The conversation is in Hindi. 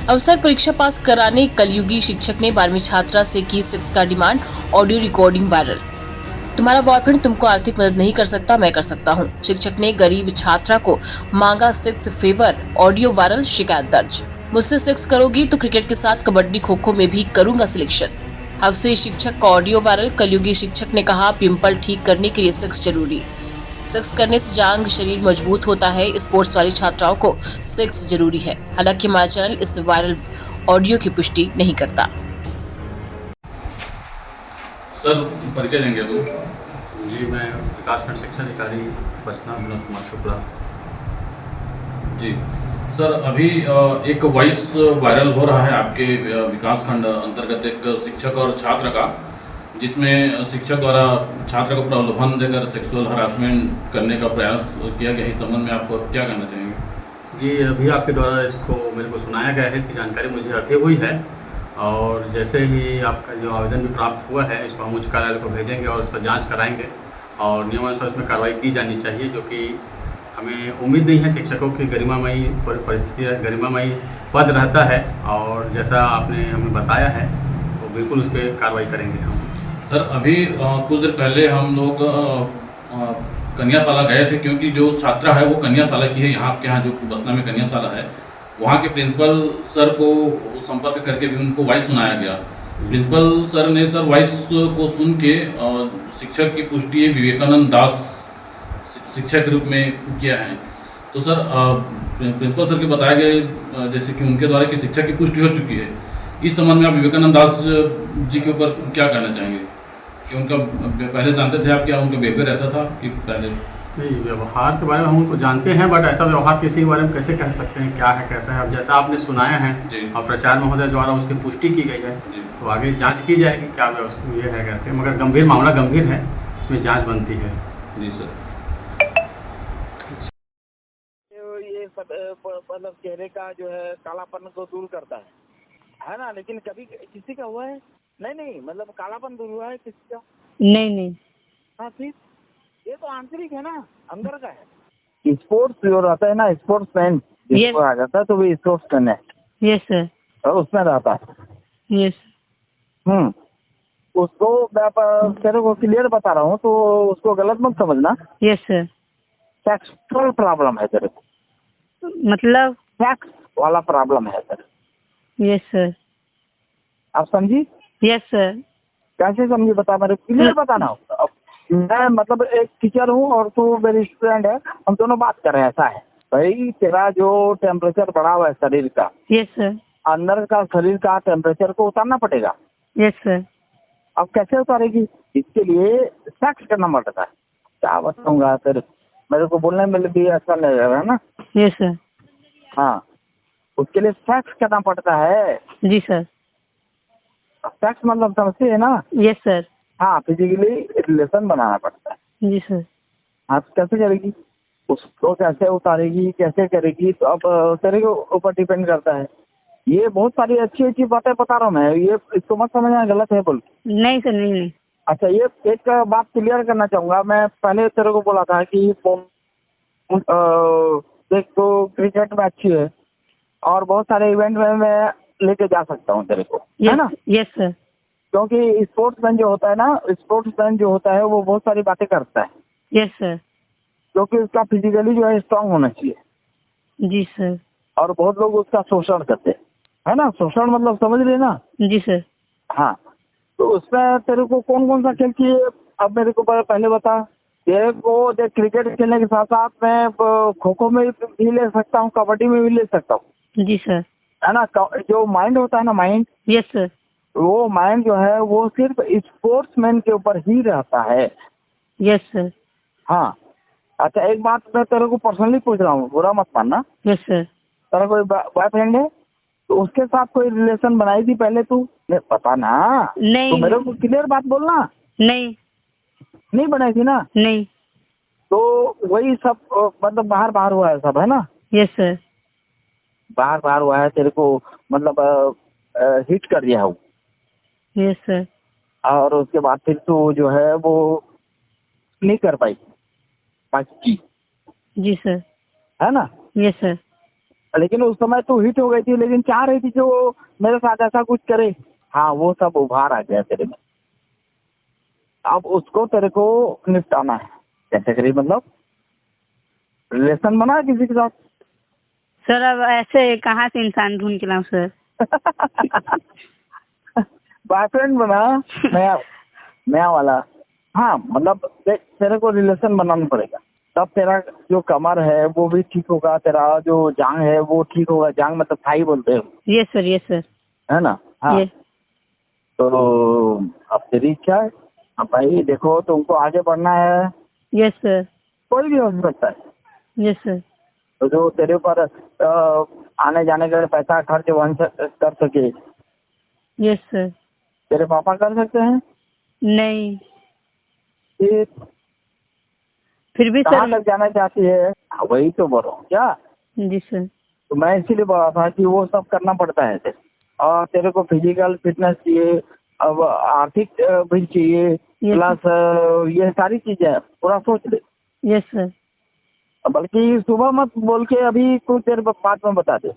अवसर परीक्षा पास कराने कलयुगी शिक्षक ने 12वीं छात्रा से की 6 का डिमांड, ऑडियो रिकॉर्डिंग वायरल। तुम्हारा बॉयफ्रेंड तुमको आर्थिक मदद नहीं कर सकता, मैं कर सकता हूँ। शिक्षक ने गरीब छात्रा को मांगा 6 फेवर, ऑडियो वायरल, शिकायत दर्ज। मुझसे 6 करोगी तो क्रिकेट के साथ कबड्डी खो खो में भी करूंगा सिलेक्शन। हफ्से शिक्षक का ऑडियो वायरल। कलयुगी शिक्षक ने कहा पिंपल ठीक करने के लिए 6 जरूरी। 6 करने से जांग शरीर मजबूत होता है। स्पोर्ट्स वाली छात्राओं को 6 जरूरी है। हालांकि हमारा चैनल इस वायरल ऑडियो की पुष्टि नहीं करता। सर परिचय देंगे तो? जी, मैं विकासखंड शिक्षा अधिकारी बसना विनोद कुमार शुक्ला। जी सर, अभी एक वॉइस वायरल हो रहा है आपके विकासखंड अंतर्गत एक शिक्षक और छात्र का, जिसमें शिक्षक द्वारा छात्र को प्रलोभन देकर सेक्सुअल हरासमेंट करने का प्रयास किया गया है। इस संबंध में आप क्या कहना चाहेंगे? जी, अभी आपके द्वारा इसको मेरे को सुनाया गया है, इसकी जानकारी मुझे अभी हुई है और जैसे ही आपका जो आवेदन भी प्राप्त हुआ है इसको हम उच्च कार्यालय को भेजेंगे और उसका जांच कराएंगे और नियमानुसार इसमें कार्रवाई की जानी चाहिए, जो कि हमें उम्मीद नहीं है। शिक्षकों की गरिमामयी परिस्थिति, गरिमामयी पद रहता है और जैसा आपने हमें बताया है तो बिल्कुल उस पर कार्रवाई करेंगे हम। सर अभी कुछ देर पहले हम लोग कन्याशाला गए थे, क्योंकि जो छात्रा है वो कन्याशाला की है। यहाँ आपके यहाँ जो बसना में कन्याशाला है, वहाँ के प्रिंसिपल सर को संपर्क करके भी उनको वॉइस सुनाया गया। प्रिंसिपल सर ने वॉइस को सुन के शिक्षक की पुष्टि विवेकानंद दास शिक्षक के रूप में किया है। तो सर प्रिंसिपल सर के बताया गया जैसे कि उनके द्वारा कि शिक्षक की पुष्टि हो चुकी है। इस संबंध में आप विवेकानंद दास जी के ऊपर क्या कहना चाहेंगे कि उनका पहले जानते थे आप, क्या उनका बिहेवियर ऐसा था कि पहले? नहीं, व्यवहार के बारे में हम उनको जानते हैं, बट ऐसा व्यवहार किसी के बारे में कैसे कह सकते हैं क्या है कैसा है। अब जैसा आपने सुनाया है और प्रचार महोदय द्वारा उसकी पुष्टि की गई है तो आगे जांच की जाएगी क्या ये है करके, मगर गंभीर मामला गंभीर है, इसमें जांच बनती है। जी सर। ये मतलब चेहरे का जो है कालापन को दूर करता है ना, लेकिन कभी किसी का हुआ है? नहीं, मतलब कालापन दूर हुआ है किसी का? नहीं। हाँ, फिर ये तो आंतरिक है ना, अंदर का है। स्पोर्ट्स जो रहता है ना, स्पोर्ट्स मैन जिसको आ जाता है तो वो स्पोर्ट्स मैन है। Yes sir. और उसमें रहता है। यस। उसको मैं तेरे को क्लियर बता रहा हूँ तो उसको गलत मत समझना। Yes sir. सेक्सुअल प्रॉब्लम है तेरे को, मतलब सेक्स वाला प्रॉब्लम है तेरे। Yes sir. आप समझी? Yes sir. कैसे समझी बता, मेरे क्लियर बताना हो। मैं मतलब एक टीचर हूँ और तू मेरी स्टूडेंट है, हम दोनों बात कर रहे हैं। ऐसा है भाई, तेरा जो टेम्परेचर बढ़ा हुआ है शरीर का, यस सर। अंदर का शरीर का टेम्परेचर को उतारना पड़ेगा। Yes sir. अब कैसे उतारेगी? इसके लिए सेक्स करना पड़ता है। क्या बताऊंगा तेरे, मेरे को बोलने में भी अच्छा नहीं लग रहा है ना। Yes sir. हाँ, उसके लिए सेक्स करना पड़ता है। जी सर। सेक्स मतलब समझते है ना? Yes sir. हाँ, फिजिकली रिलेशन बनाना पड़ता है। जी सर। हाँ, तो कैसे करेगी? उसको कैसे उतारेगी, कैसे करेगी, तो अब तेरे के ऊपर डिपेंड करता है। ये बहुत सारी अच्छी बातें बता रहा हूँ मैं, ये इसको मत समझना गलत है बोल। नहीं सर, नहीं। अच्छा, ये एक बात क्लियर करना चाहूंगा। मैं पहले तेरे को बोला था कि देख तो क्रिकेट में अच्छी है और बहुत सारे इवेंट में मैं लेके जा सकता हूँ तेरे को, है ना? Yes sir. क्योंकि स्पोर्ट्समैन जो होता है ना, स्पोर्ट्समैन जो होता है वो बहुत सारी बातें करता है। Yes sir. क्योंकि उसका फिजिकली जो है स्ट्रांग होना चाहिए। जी सर। और बहुत लोग उसका शोषण करते हैं, है ना? शोषण मतलब समझ रहे ना? जी सर। हाँ, तो उसमें तेरे को कौन सा खेल चाहिए अब मेरे को पहले बता। तेरे को देख, क्रिकेट खेलने के साथ साथ मैं खो खो में भी ले सकता हूँ, कबड्डी में भी ले सकता हूँ, जी सर। है ना? जो माइंड होता है ना, माइंड, यस सर। वो माइंड जो है वो सिर्फ स्पोर्ट्समैन के ऊपर ही रहता है। Yes sir. हाँ। अच्छा, एक बात मैं तेरे को पर्सनली पूछ रहा हूँ, बुरा मत मानना। Yes sir. तेरा कोई बॉयफ्रेंड है तो उसके साथ कोई रिलेशन बनाई थी पहले तू? पता ना। नहीं। तो मेरे को क्लियर बात बोलना। नहीं बनाई थी ना? नहीं। तो वही सब मतलब बाहर हुआ है सब, है ना? Yes sir. बाहर हुआ है तेरे को, मतलब हिट कर दिया हूँ। Yes sir. और उसके बाद फिर तो जो है वो नहीं कर पाई बाकी, जी सर। है ना? Yes sir. लेकिन उस समय तू हिट हो गई थी, लेकिन चाह रही थी कि वो मेरे साथ ऐसा कुछ करे। हाँ, वो सब उभार आ गया तेरे में। अब उसको तेरे को निपटाना है। कैसे करी मतलब? रिलेशन बना किसी के साथ? सर अब ऐसे कहाँ से इंसान ढूंढ के लाऊं सर? बॉयफ्रेंड बना नया नया वाला। हाँ मतलब देख, तेरे को रिलेशन बनाना पड़ेगा, तब तेरा जो कमर है वो भी ठीक होगा, तेरा जो जांग है वो ठीक होगा। जांग मतलब थाई बोलते हैं, यस सर, यस सर, है ना? हाँ। यस तो अब तेरी इच्छा है। अब भाई देखो, तुमको आगे बढ़ना है, यस सर, कोई भी हो सकता है। यस सर, तो जो तेरे ऊपर आने जाने का पैसा खर्च वहन कर सके, यस सर। तेरे पापा कर सकते हैं? नहीं, फिर भी कहाँ सर। तक जाना चाहती है? वही तो बोलो क्या। जी सर। तो मैं इसीलिए बोला था कि वो सब करना पड़ता है तेरे। और तेरे को फिजिकल फिटनेस चाहिए, अब आर्थिक भी चाहिए, प्लस ये सारी चीजें पूरा सोच ले। Yes sir. बल्कि सुबह मत बोल के अभी कुछ देर बाद में बता दे।